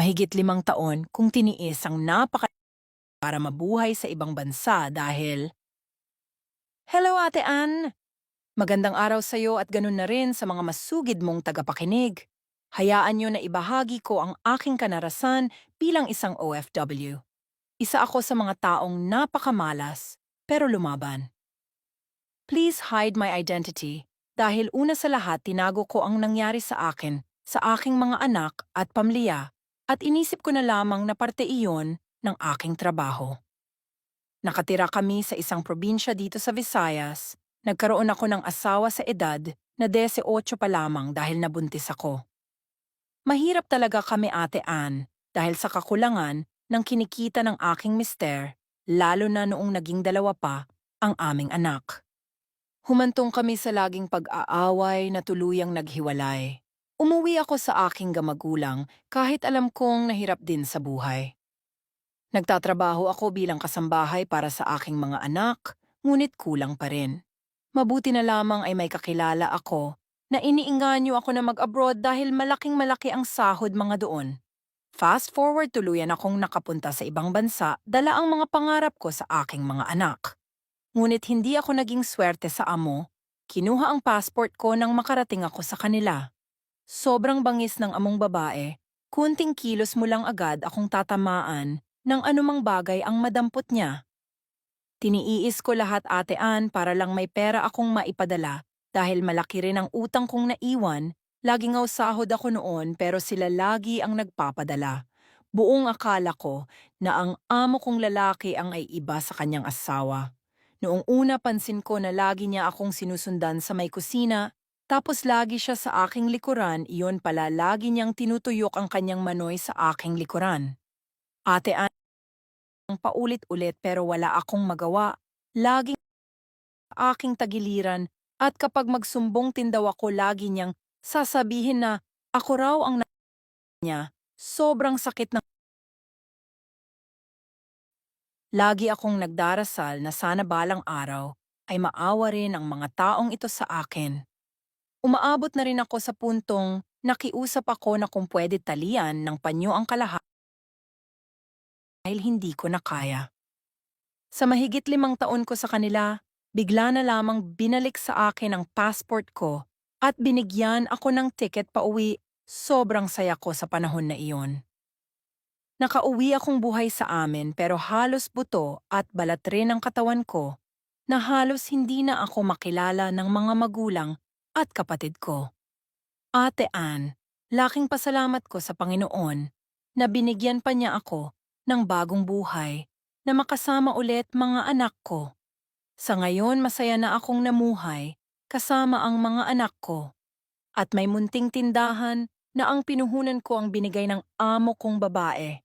Mahigit 5 taon kung tiniis ang para mabuhay sa ibang bansa dahil, Hello Ate Ann! Magandang araw sa iyo at ganun na rin sa mga masugid mong tagapakinig. Hayaan niyo na ibahagi ko ang aking kanarasan bilang isang OFW. Isa ako sa mga taong napakamalas, pero lumaban. Please hide my identity dahil una sa lahat tinago ko ang nangyari sa akin, sa aking mga anak at pamilya, at inisip ko na lamang na parte iyon ng aking trabaho. Nakatira kami sa isang probinsya dito sa Visayas. Nagkaroon ako ng asawa sa edad na 18 pa lamang dahil nabuntis ako. Mahirap talaga kami Ate Ann dahil sa kakulangan ng kinikita ng aking mister, lalo na noong naging 2 pa ang aming anak. Humantong kami sa laging pag-aaway na tuluyang naghiwalay. Umuwi ako sa aking gamagulang kahit alam kong nahirap din sa buhay. Nagtatrabaho ako bilang kasambahay para sa aking mga anak, ngunit kulang pa rin. Mabuti na lamang ay may kakilala ako na iniinganyo ako na mag-abroad dahil malaking-malaki ang sahod mga doon. Fast forward tuluyan akong nakapunta sa ibang bansa, dala ang mga pangarap ko sa aking mga anak. Ngunit hindi ako naging swerte sa amo. Kinuha ang passport ko nang makarating ako sa kanila. Sobrang bangis ng among babae, kunting kilos mo lang agad akong tatamaan ng anumang bagay ang madampot niya. Tiniis ko lahat Ate Ann para lang may pera akong maipadala dahil malaki rin ang utang kong naiwan, laging ngaw sahod ako noon pero sila lagi ang nagpapadala. Buong akala ko na ang amo kong lalaki ang ay iba sa kanyang asawa. Noong una pansin ko na lagi niya akong sinusundan sa may kusina, tapos lagi siya sa aking likuran, iyon pala lagi niyang tinutuyok ang kanyang manoy sa aking likuran. Ate Ann, paulit-ulit pero wala akong magawa. Laging aking tagiliran at kapag magsumbong tindaw ako lagi niyang sasabihin na ako raw ang niya. Sobrang sakit ng lagi akong nagdarasal na sana balang araw ay maawa rin ang mga taong ito sa akin. Umaabot na rin ako sa puntong nakiusap ako na kung pwede talian ng panyo ang kalahati dahil hindi ko na kaya. Sa mahigit 5 taon ko sa kanila, bigla na lamang binalik sa akin ang passport ko at binigyan ako ng ticket pauwi. Sobrang saya ko sa panahon na iyon. Nakauwi akong buhay sa amin pero halos buto at balat rin ang katawan ko na halos hindi na ako makilala ng mga magulang at kapatid ko. Ate Ann, laking pasalamat ko sa Panginoon na binigyan pa niya ako ng bagong buhay na makasama ulit mga anak ko. Sa ngayon masaya na akong namuhay kasama ang mga anak ko at may munting tindahan na ang pinuhunan ko ang binigay ng amo kong babae.